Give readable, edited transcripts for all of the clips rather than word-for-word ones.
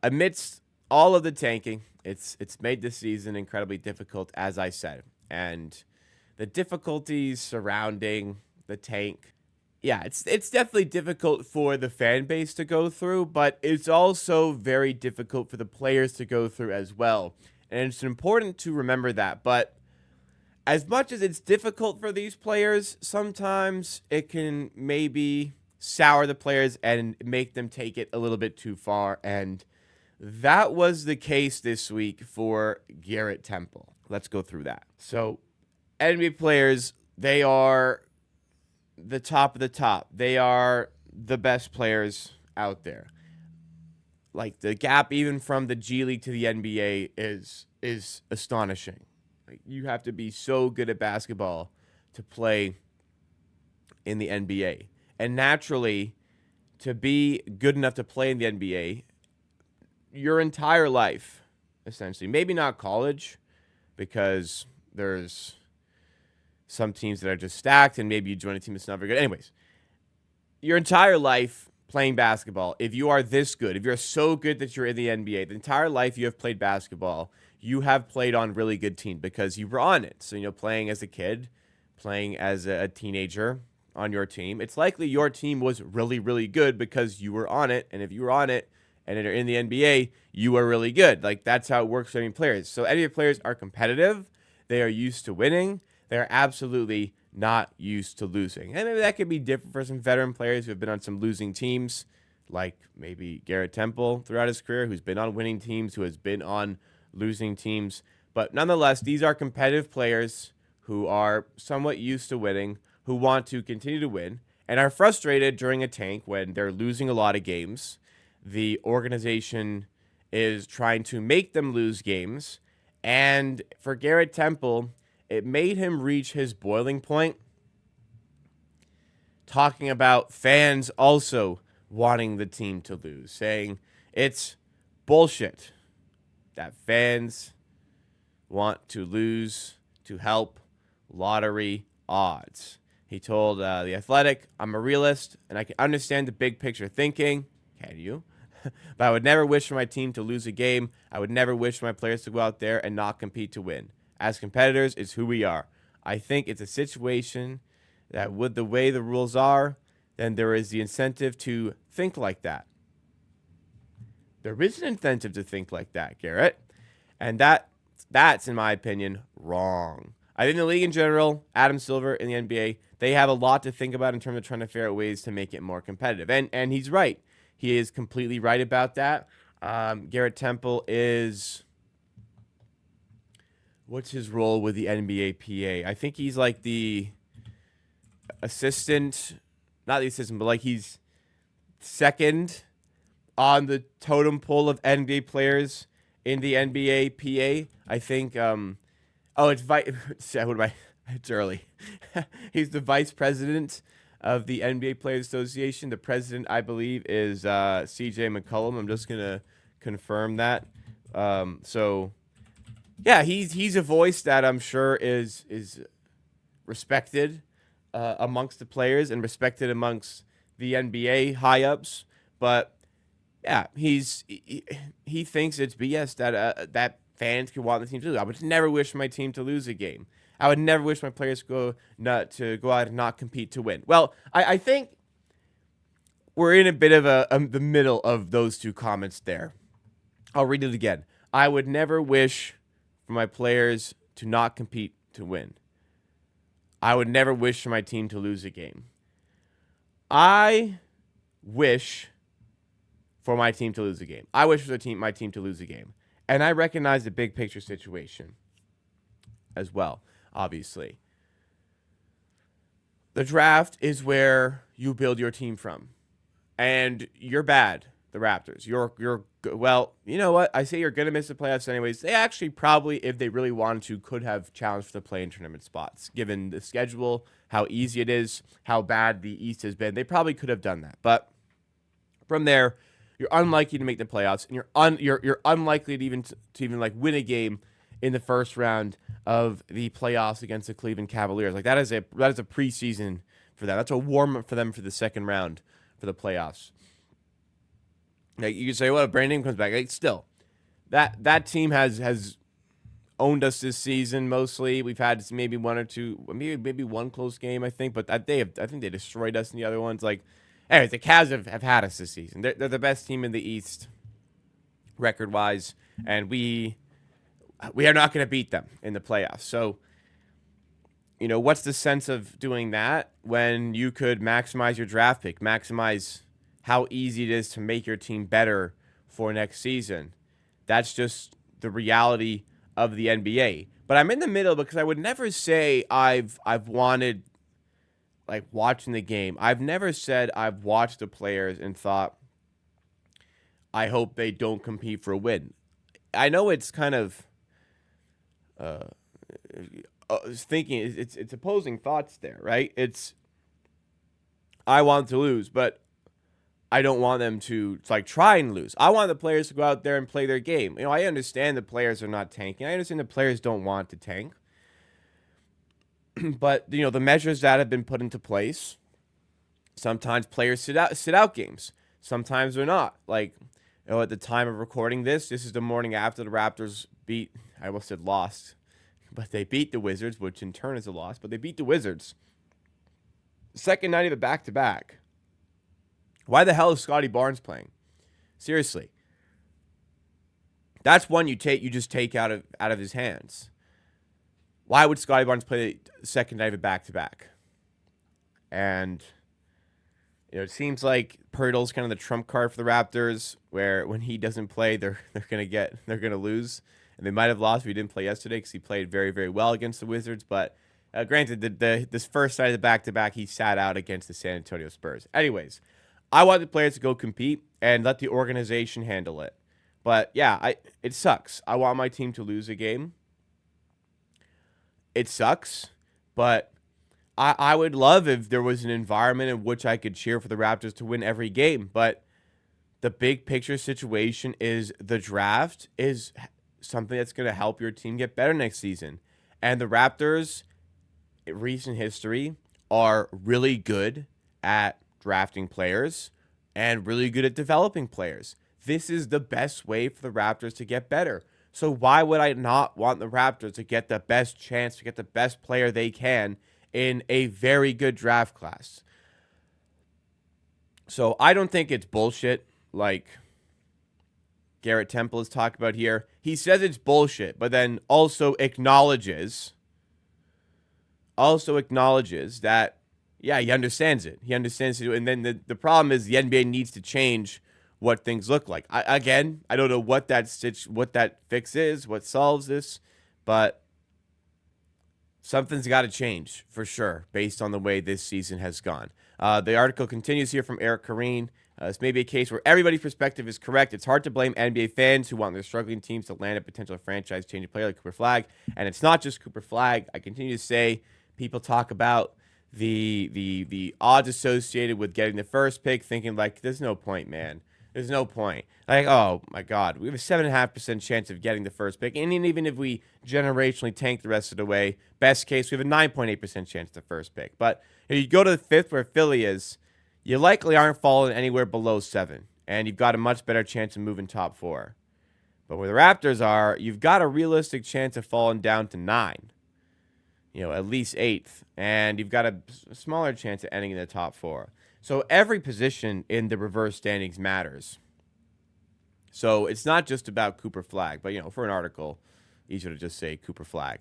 Amidst all of the tanking, it's made this season incredibly difficult, as I said, and the difficulties surrounding the tank. Yeah, it's definitely difficult for the fan base to go through, but it's also very difficult for the players to go through as well. And it's important to remember that. But as much as it's difficult for these players, sometimes it can maybe sour the players and make them take it a little bit too far. And that was the case this week for Garrett Temple. Let's go through that. So, NBA players, they are the top of the top. They are the best players out there. Like, the gap even from the G League to the NBA is astonishing. Like, you have to be so good at basketball to play in the NBA. And naturally, to be good enough to play in the NBA, your entire life, essentially, maybe not college, because there's some teams that are just stacked, and maybe you join a team that's not very good. Anyways, your entire life playing basketball, if you are this good, if you're so good that you're in the NBA, the entire life you have played basketball, you have played on really good teams because you were on it. So, playing as a kid, playing as a teenager on your team, it's likely your team was really, really good because you were on it. And if you were on it and you're in the NBA, you are really good. Like, that's how it works for NBA players. So NBA players are competitive. They are used to winning. They're absolutely not used to losing. And maybe that could be different for some veteran players who have been on some losing teams, like maybe Garrett Temple throughout his career, who's been on winning teams, who has been on losing teams. But nonetheless, these are competitive players who are somewhat used to winning, who want to continue to win, and are frustrated during a tank when they're losing a lot of games. The organization is trying to make them lose games. And for Garrett Temple, it made him reach his boiling point, talking about fans also wanting the team to lose, saying it's bullshit that fans want to lose to help lottery odds. He told The Athletic, "I'm a realist, and I can understand the big picture thinking." Can you? But I would never wish for my team to lose a game. I would never wish for my players to go out there and not compete to win. As competitors, it's who we are. I think it's a situation that with the way the rules are, then there is the incentive to think like that. There is an incentive to think like that, Garrett. And that's, in my opinion, wrong. I think the league in general, Adam Silver in the NBA, they have a lot to think about in terms of trying to figure out ways to make it more competitive. And he's right. He is completely right about that. Garrett Temple is... What's his role with the NBA PA? I think he's like the assistant, not the assistant, but like he's second on the totem pole of NBA players in the NBA PA. I think, it's it's early. He's the vice president of the NBA Players Association. The president, I believe, is CJ McCollum. I'm just going to confirm that. Yeah, he's a voice that I'm sure is respected amongst the players and respected amongst the NBA high ups. But yeah, he thinks it's BS that fans can want the team to lose. I would never wish my team to lose a game. I would never wish my players to go out and not compete to win. Well, I think we're in a bit of the middle of those two comments there. I'll read it again. I would never wish for my players to not compete to win. I would never wish for my team to lose a game. I wish for my team to lose a game. I wish for my team to lose a game. And I recognize the big picture situation as well, obviously. The draft is where you build your team from. And you're bad, the Raptors. You're well, you know what? I say you're going to miss the playoffs anyways. They actually probably, if they really wanted to, could have challenged for the play-in tournament spots. Given the schedule, how easy it is, how bad the East has been, they probably could have done that. But from there, you're unlikely to make the playoffs, and you're unlikely to even like win a game in the first round of the playoffs against the Cleveland Cavaliers. Like that is a preseason for them. That's a warm up for them for the second round for the playoffs. Like, you can say, well, if Brandon comes back, like, still, that team has owned us this season mostly. We've had maybe one or two, maybe one close game, I think, but I think they destroyed us in the other ones. Like, anyways, the Cavs have had us this season. They're the best team in the East record wise, and we are not going to beat them in the playoffs. So, what's the sense of doing that when you could maximize your draft pick, maximize how easy it is to make your team better for next season? That's just the reality of the NBA. But I'm in the middle because I would never say I've wanted, like, watching the game. I've never said I've watched the players and thought, I hope they don't compete for a win. I know it's kind of thinking, it's opposing thoughts there, right? It's, I want to lose, but I don't want them to like try and lose. I want the players to go out there and play their game. I understand the players are not tanking. I understand the players don't want to tank. But the measures that have been put into place, sometimes players sit out games. Sometimes they're not. Like, at the time of recording this is the morning after the Raptors beat, I almost said lost, but they beat the Wizards, which in turn is a loss, but they beat the Wizards. Second night of a back-to-back. Why the hell is Scotty Barnes playing? Seriously. That's one you just take out of his hands. Why would Scotty Barnes play the second night of a back-to-back? And it seems like Pirtle's kind of the trump card for the Raptors, where when he doesn't play, they're gonna lose. And they might have lost if he didn't play yesterday because he played very, very well against the Wizards. But granted, this first night of the back-to-back, he sat out against the San Antonio Spurs. Anyways, I want the players to go compete and let the organization handle it. But yeah, it sucks. I want my team to lose a game. It sucks, but I would love if there was an environment in which I could cheer for the Raptors to win every game. But the big picture situation is the draft is something that's going to help your team get better next season. And the Raptors, in recent history, are really good at drafting players and really good at developing players. This is the best way for the Raptors to get better. So why would I not want the Raptors to get the best chance to get the best player they can in a very good draft class? So I don't think it's bullshit like Garrett Temple is talking about here. He says it's bullshit, but then also acknowledges that, yeah, he understands it. He understands it. And then the problem is the NBA needs to change what things look like. I don't know what that fix is, what solves this, but something's got to change for sure based on the way this season has gone. The article continues here from Eric Kareen. This may be a case where everybody's perspective is correct. It's hard to blame NBA fans who want their struggling teams to land a potential franchise-changing player like Cooper Flagg. And it's not just Cooper Flagg. I continue to say people talk about the odds associated with getting the first pick, thinking like, there's no point, man. There's no point. Like, oh my God, we have a 7.5% chance of getting the first pick. And even if we generationally tank the rest of the way, best case, we have a 9.8% chance of the first pick. But if you go to the fifth where Philly is, you likely aren't falling anywhere below 7. And you've got a much better chance of moving top 4. But where the Raptors are, you've got a realistic chance of falling down to 9. At least 8th. And you've got a smaller chance of ending in the top 4. So every position in the reverse standings matters. So it's not just about Cooper Flagg, but for an article, easier to just say Cooper Flagg.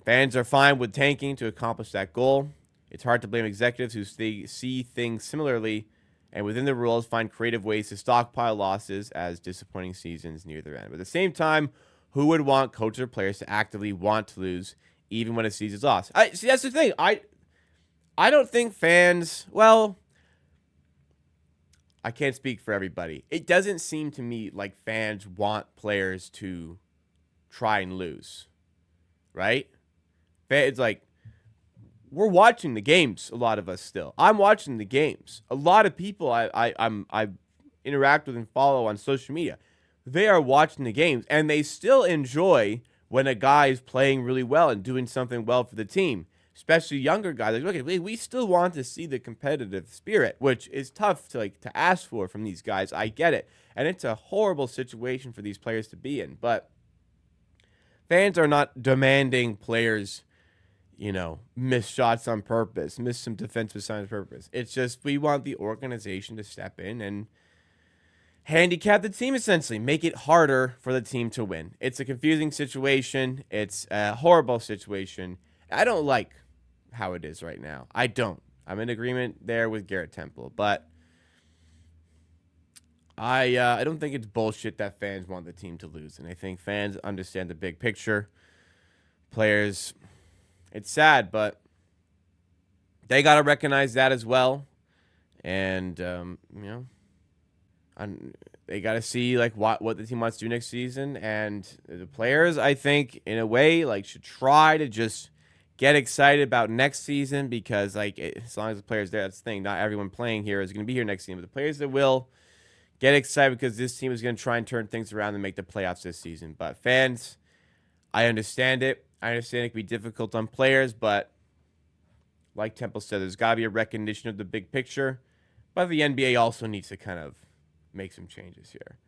Fans are fine with tanking to accomplish that goal. It's hard to blame executives who see things similarly and within the rules find creative ways to stockpile losses as disappointing seasons near their end. But at the same time, who would want coaches or players to actively want to lose even when a season's lost? See, that's the thing. I don't think fans, well, I can't speak for everybody. It doesn't seem to me like fans want players to try and lose, right? It's like, we're watching the games, a lot of us still. I'm watching the games. A lot of people I interact with and follow on social media, they are watching the games, and they still enjoy when a guy is playing really well and doing something well for the team. especially younger guys. Like, look, we still want to see the competitive spirit, which is tough to ask for from these guys. I get it, and it's a horrible situation for these players to be in. But fans are not demanding players, miss shots on purpose, miss some defensive signs on purpose. It's just we want the organization to step in and handicap the team, essentially. Make it harder for the team to win. It's a confusing situation. It's a horrible situation. I don't like how it is right now. I don't. I'm in agreement there with Garrett Temple. But I don't think it's bullshit that fans want the team to lose. And I think fans understand the big picture. Players, it's sad, but they got to recognize that as well. And, they got to see like what the team wants to do next season. And the players, I think, in a way, like should try to just get excited about next season because, like, as long as the players there, that's the thing. Not everyone playing here is going to be here next season, but the players that will get excited because this team is going to try and turn things around and make the playoffs this season. But fans, I understand it. I understand it can be difficult on players, but like Temple said, there's got to be a recognition of the big picture. But the NBA also needs to kind of make some changes here.